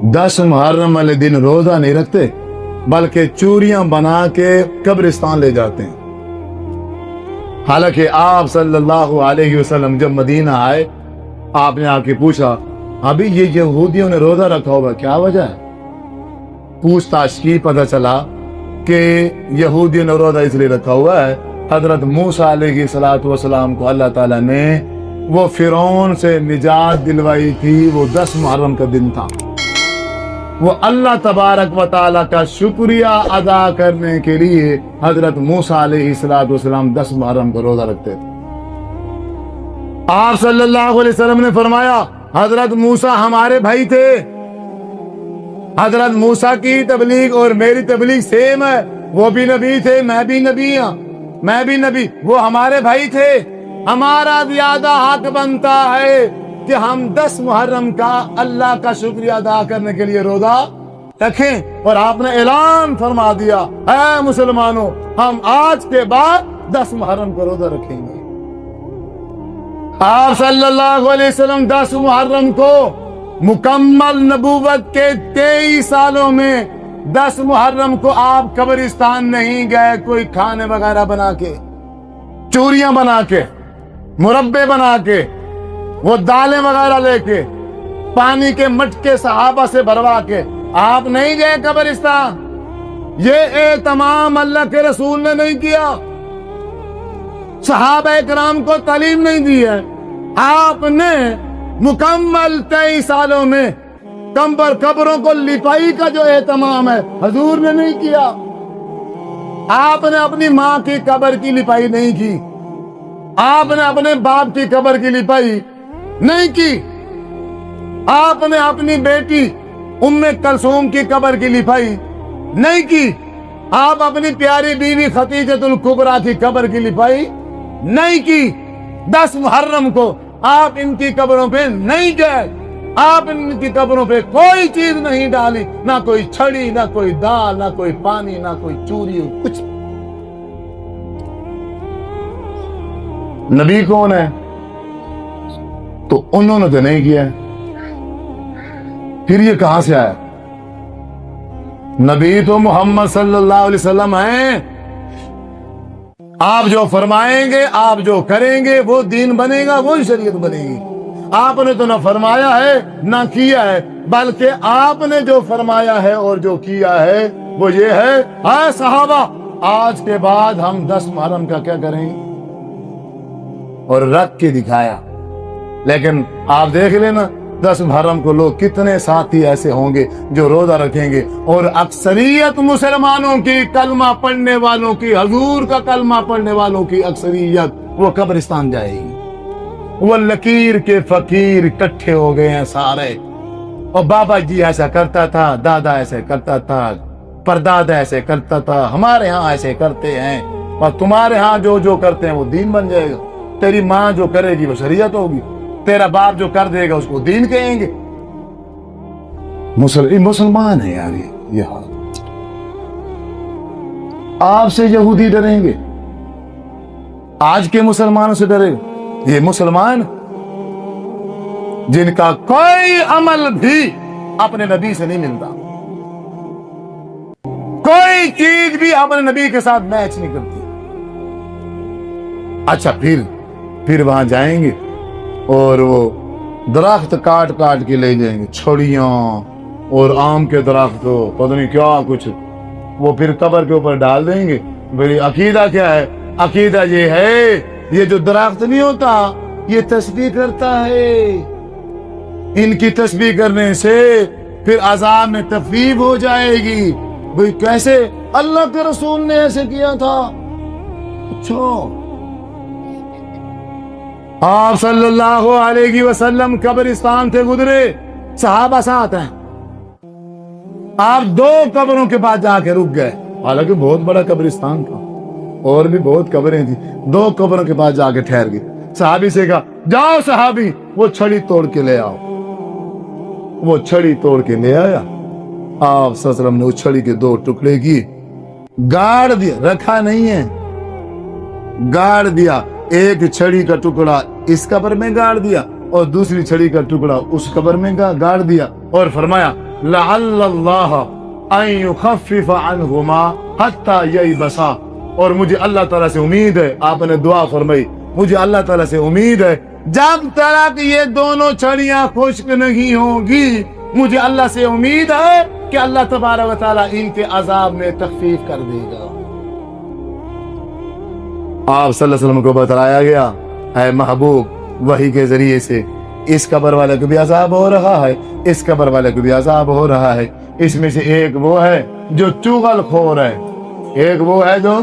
10 मुहर्रम वाले दिन रोजा नहीं रखते बल्कि चूरियां बना के कब्रिस्तान ले जाते हैं। हालांकि आप सल्लल्लाहु अलैहि वसल्लम जब मदीना आए, आपने आके पूछा, अभी ये यहूदियों ने रोजा रखा होगा, क्या वजह है? पूछताछ की, पता चला कि यहूदियों ने रोजा इसलिए रखा हुआ है, हजरत मूसा अलैहिस्सलातु वस्सलाम को अल्लाह ताला ने वो फिरौन से निजात दिलवाई थी। वो 10 मुहर्रम का दिन था। वो अल्लाह तबारक व ताला का शुक्रिया अदा करने के लिए हजरत मूसा अलैहिस्सलातु वस्सलाम 10 मुहर्रम का रोजा रखते थे। आप सल्लल्लाहु अलैहि वसल्लम ने फरमाया, हजरत मूसा हमारे भाई थे। हजरत मूसा की तबलीग और मेरी तबलीग सेम है। वो भी नबी थे, मैं भी नबी हूं, मैं भी नबी। वो हमारे भाई थे। हमारा ज्यादा हक बनता है कि हम 10 मुहर्रम का अल्लाह का शुक्रिया अदा करने के लिए रोजा रखें। और आपने ऐलान फरमा दिया, है मुसलमानों, हम आज के बाद 10 मुहर्रम का रोजा रखेंगे। आप सल्लल्लाहु अलैहि वसल्लम 10 मुहर्रम को मुकम्मल नबूवत के 23 सालों में 10 मुहर्रम को आप कब्रिस्तान नहीं गए कोई खाने वगैरह बना के, चूरियां बना के, मुरब्बे बना के, वो दालें वगैरह लेके, पानी के मटके सहाबा से भरवा के आप नहीं गए कब्रिस्तान। ये तमाम अल्लाह के रसूल ने नहीं किया, सहाबा कराम को तालीम नहीं दी है। आपने मुकम्मल 23 सालों में कब्रों को लिपाई का जो एहतमाम है हजूर ने नहीं किया। आपने अपनी माँ की कब्र की लिपाई नहीं की, आपने अपने बाप की कब्र की लिपाई नहीं की, आपने अपनी बेटी उम्मे कलसूम की कब्र की लिपाई नहीं की, आप अपनी प्यारी बीवी खतीजतुल कुबरा की कब्र की लिपाई नहीं की। 10 मुहर्रम को आप इनकी कब्रों पे नहीं गए, आप इनकी कब्रों पे कोई चीज नहीं डाली, ना कोई छड़ी, ना कोई दाल, ना कोई पानी, ना कोई चूरी, कुछ। नबी कौन है? तो उन्होंने तो नहीं किया। फिर ये कहां से आया? नबी तो मोहम्मद सल्लल्लाहु अलैहि वसल्लम हैं। आप जो फरमाएंगे, आप जो करेंगे, वो दीन बनेगा, वो शरीयत बनेगी। आपने तो ना फरमाया है ना किया है, बल्कि आपने जो फरमाया है और जो किया है वो ये है, हाय सहाबा, आज के बाद हम 10 मुहर्रम का क्या करेंगे, और रख के दिखाया। लेकिन आप देख लेना 10 मुहर्रम को लोग कितने साथी ऐसे होंगे जो रोजा रखेंगे, और अक्सरियत मुसलमानों की, कलमा पढ़ने वालों की, हजूर का कलमा पढ़ने वालों की अक्सरियत वो कब्रिस्तान जाएगी। वो लकीर के फकीर इकट्ठे हो गए हैं सारे, और बाबा जी ऐसा करता था, दादा ऐसे करता था, परदादा ऐसे करता था, हमारे यहाँ ऐसे करते हैं, और तुम्हारे यहाँ जो जो करते हैं वो दीन बन जाएगा। तेरी माँ जो करेगी वो शरीयत होगी, तेरा बाप जो कर देगा उसको दीन कहेंगे। मुसलमान है यार ये हाल। आपसे यहूदी डरेंगे, आज के मुसलमानों से डरेगा। ये मुसलमान जिनका कोई अमल भी अपने नबी से नहीं मिलता, कोई चीज भी अपने नबी के साथ मैच नहीं करती। अच्छा, फिर वहां जाएंगे और वो दरख्त काट काट के ले जाएंगे, छड़ियां और आम के दरख्त को पता नहीं क्या कुछ, वो फिर कब्र के ऊपर डाल देंगे। मेरी अकीदा क्या है? अकीदा ये है, ये जो दरख्त नहीं होता ये तस्बीह करता है, इनकी तस्बीह करने से फिर अजाब में तफरीब हो जाएगी। भाई कैसे? अल्लाह के रसूल ने ऐसे किया था। अच्छा, आप सल्लल्लाहु अलैहि वसल्लम कब्रिस्तान से गुजरे, सहाबा साथ हैं, आप 2 कब्रों के पास जाके रुक गए। हालांकि बहुत बड़ा कब्रिस्तान था और भी बहुत कब्रें थी, 2 कब्रों के पास जाके ठहर गए। सहाबी से कहा, जाओ सहाबी वो छड़ी तोड़ के ले आओ। वो छड़ी तोड़ के ले आया। आप सल्लल्लाहु अलैहि वसल्लम ने उस छड़ी के 2 टुकड़े किए, गाड़ दिया, रखा नहीं है, गाड़ दिया। एक छड़ी का टुकड़ा इस कब्र में गाड़ दिया और दूसरी छड़ी का टुकड़ा उस कब्र में गाड़ दिया, और फरमाया लअल्ल अल्लाह अन युखफ्फिफ अन्हुमा हत्ता ययबसा, और मुझे अल्लाह ताला से उम्मीद है, आपने दुआ फरमाई, मुझे अल्लाह ताला से उम्मीद है जब तक ये दोनों छड़ियां खुश्क नहीं होंगी, मुझे अल्लाह से उम्मीद है कि अल्लाह तबारक व तआला इनके अजाब में तखफीफ कर देगा। आप सल्लल्लाहु अलैहि वसल्लम को बताया गया है महबूब वही के जरिए से, इस कब्र वाले को भी अजाब हो रहा है, इस कब्र वाले को भी अजाब हो रहा है। इसमें से एक वो है जो चुगलखोर है, एक वो है जो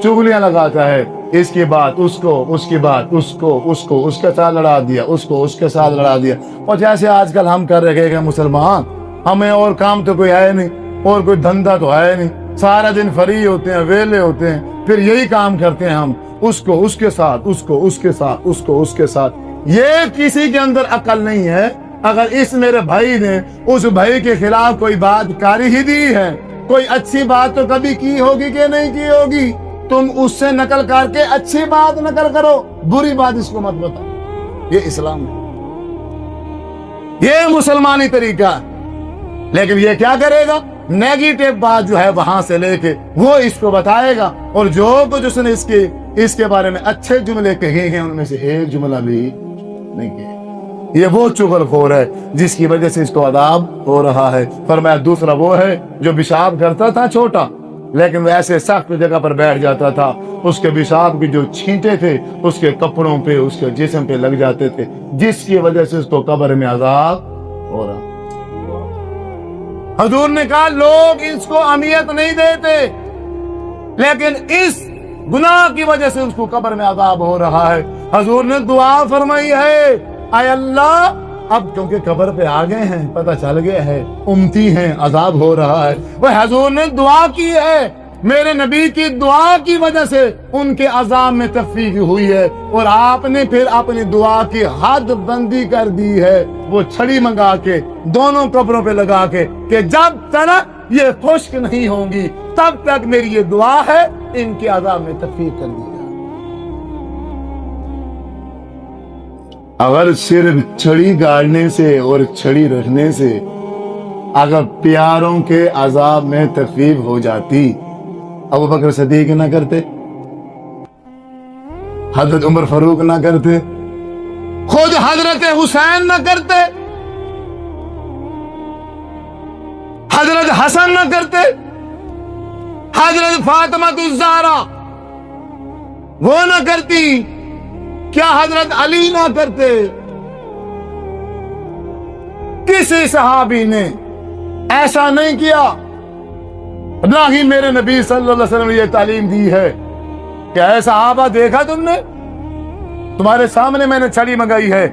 चुगलियां लगाता है, इसकी बात उसको, उसकी बात उसको, उसको उसके साथ लड़ा दिया, उसको उसके साथ लड़ा दिया। और जैसे आजकल हम कर रहे हैं मुसलमान, हमें और काम तो कोई है नहीं, और कोई धंधा तो है नहीं, सारा दिन फ्री होते हैं, वेले होते हैं, फिर यही काम करते हैं हम, उसको उसके साथ, उसको उसके साथ, उसको उसके साथ। ये किसी के अंदर अकल नहीं है। अगर इस मेरे भाई ने उस भाई के खिलाफ कोई बात कर ही दी है, कोई अच्छी बात तो कभी की होगी कि नहीं की होगी, तुम उससे नकल करके अच्छी बात नकल करो, बुरी बात इसको मत बताओ। ये इस्लाम है, ये मुसलमानी तरीका। लेकिन ये क्या करेगा, नेगेटिव बात जो है वहां से लेके वो इसको बताएगा, और जो कुछ उसने इसके बारे में अच्छे जुमले कहे हैं उनमें से एक जुमला भी नहीं किया। ये वो चुगलखोर है जिसकी वजह से इसको अदाब हो रहा है। फरमाया दूसरा वो है जो पेशाब करता था छोटा, लेकिन वो ऐसे सख्त जगह पर बैठ जाता था, उसके पेशाब की जो छींटे थे उसके कपड़ों पे, उसके जिस्म पे लग जाते थे, जिसकी वजह से उसको कब्र में अजाब हो रहा। हुजूर ने कहा लोग इसको अहमियत नहीं देते, लेकिन इस गुनाह की वजह से उसको कब्र में अजाब हो रहा है। हुजूर ने दुआ फरमाई है, आय अल्लाह, अब क्योंकि कब्र पे आ गए हैं, पता चल गया है, उम्मती हैं, अजाब हो रहा है, वह हुजूर ने दुआ की है, मेरे नबी की दुआ की वजह से उनके अजाब में तखफीफ हुई है, और आपने फिर अपनी दुआ की हद बंदी कर दी है, वो छड़ी मंगा के दोनों कब्रों पे लगा के कि जब तक ये खुश्क नहीं होंगी तब तक मेरी ये दुआ है, इनके अजाब में तखफीफ कर दी। अगर सिर्फ छड़ी गाड़ने से और छड़ी रखने से अगर प्यारों के अजाब में तखफीफ हो जाती, अबू बकर सिद्दीक ना करते, हजरत उमर फारूक ना करते, खुद हजरत हुसैन ना करते, हजरत हसन ना करते, हजरत फातिमा ज़हरा वो ना करती, क्या हजरत अली ना करते? किसी सहाबी ने ऐसा नहीं किया, ना ही मेरे नबी सल्लल्लाहु अलैहि वसल्लम ने ये तालीम दी है। क्या है सहाबा, देखा तुमने, तुम्हारे सामने मैंने छड़ी मंगाई है,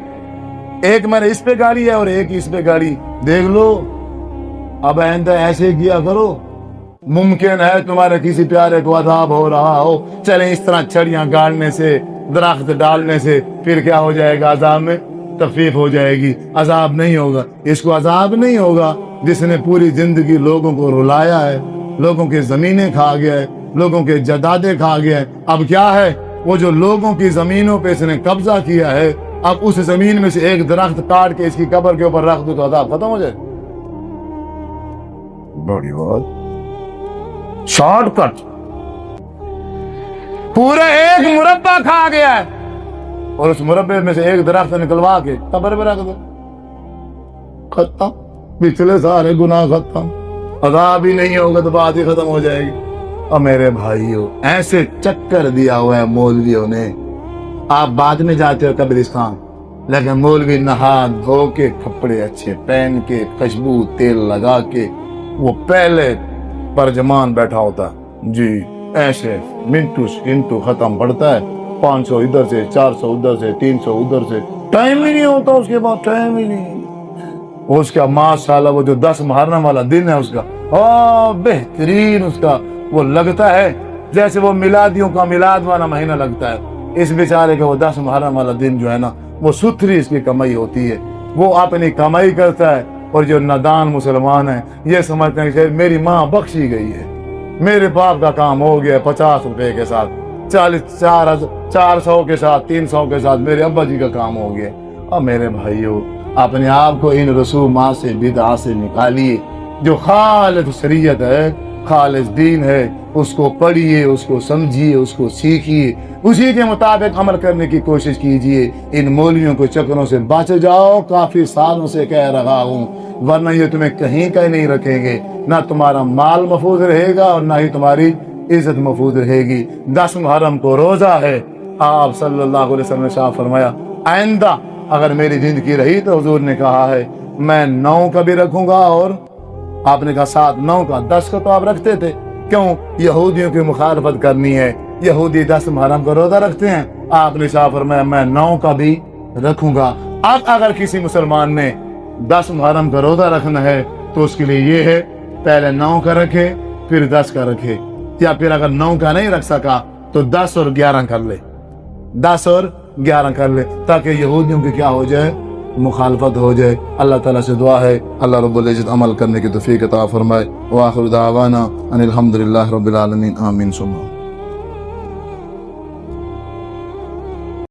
एक मैंने इस पे गाड़ी है और एक इस पे गाड़ी, देख लो, अब आइंदा ऐसे किया करो। मुमकिन है तुम्हारे किसी प्यारे को अजाब हो रहा हो, चले इस तरह छड़ियां गाड़ने से, दरख्त डालने से फिर क्या हो जाएगा, अजाब में तखफीफ हो जाएगी। अजाब नहीं होगा, इसको अजाब नहीं होगा जिसने पूरी जिंदगी लोगों को रुलाया है, लोगों की जमीनें खा गया है, लोगों के जदादे खा गया है। अब क्या है, वो जो लोगों की जमीनों पे इसने कब्जा किया है, अब उस जमीन में से एक दरख्त काट के इसकी कब्र के ऊपर रख दो तो अजाब खत्म हो जाए। बड़ी बात, शॉर्टकट, पूरे एक मुरब्बा खा गया है और उस मुरब्बे में से एक दरख्त निकलवा के कब्र में रख दो, खत्म, पिछले सारे गुनाह खत्म, अजाब ही नहीं होगा तो बात ही खत्म हो जाएगी। और मेरे भाइयों, ऐसे चक्कर दिया हुआ है मौलवियों ने। आप बाद में जाते हो कब्रिस्तान, लेकिन मौलवी नहा धो के, कपड़े अच्छे पहन के, खुशबू तेल लगा के, वो पहले परजमान बैठा होता जी, ऐसे मिनटू सेकंडू खत्म पड़ता है, 500 इधर से, 400 उधर से, 300 उधर से, टाइम ही नहीं होता उसके बाद, टाइम ही नहीं। उसका माशाल्लाह वो जो 10 मुहर्रम वाला दिन है उसका, बेहतरीन उसका वो लगता है जैसे वो मिलादियों का मिलाद वाला महीना लगता है। इस बेचारे का वो 10 मुहर्रम वाला दिन जो है ना, वो सुथरी इसकी कमाई होती है, वो अपनी कमाई करता है। और जो नादान मुसलमान है ये समझते हैं कि मेरी माँ बख्शी गई है, मेरे बाप का काम हो गया 50 रुपए के साथ, 400 के साथ, 300 के साथ मेरे अब्बा जी का काम हो गया। अब मेरे भाइयों, अपने आप को इन रसूमात से बिदअ से निकालिए। जो खालिद शरीयत है, खालिद दीन है, उसको पढ़िए, उसको समझिए, उसको सीखिए, उसी के मुताबिक अमल करने की कोशिश कीजिए। इन मौलवियों के चक्करों से बच जाओ, काफी सालों से कह रहा हूँ, वरना ये तुम्हें कहीं का नहीं रखेंगे। ना तुम्हारा माल महफूज रहेगा और ना ही तुम्हारी इज्जत महफूज रहेगी। 10 मुहर्रम को रोजा है। आप सल्लल्लाहु अलैहि वसल्लम ने शाह फरमाया, आइंदा अगर मेरी जिंदगी रही तो हुजूर ने कहा है मैं 9 का भी रखूंगा, और आपने कहा 7, 9 का, 10 का तो आप रखते थे, क्यों? यहूदियों की मुखालफत करनी है। यहूदी 10 मुहर्रम का रोजा रखते हैं, आपने शाह फरमाया मैं 9 का भी रखूंगा। अब अगर किसी मुसलमान ने 10 मुहर्रम का रोजा रखना है तो उसके लिए ये है, पहले 9 का रखे फिर 10 का रखे, या फिर अगर 9 का नहीं रख सका तो 10 और 11 कर ले, 10 और 11 कर ले, ताकि यहूदियों की क्या हो जाए, मुखालफत हो जाए। अल्लाह ताला से दुआ है अल्लाह रब्बुल इज्जत अमल करने की तौफीक अता फरमाए। व आखिर दावाना अनिल हम्दुलिल्लाहि रब्बिल आलमीन। आमीन सुम्मा।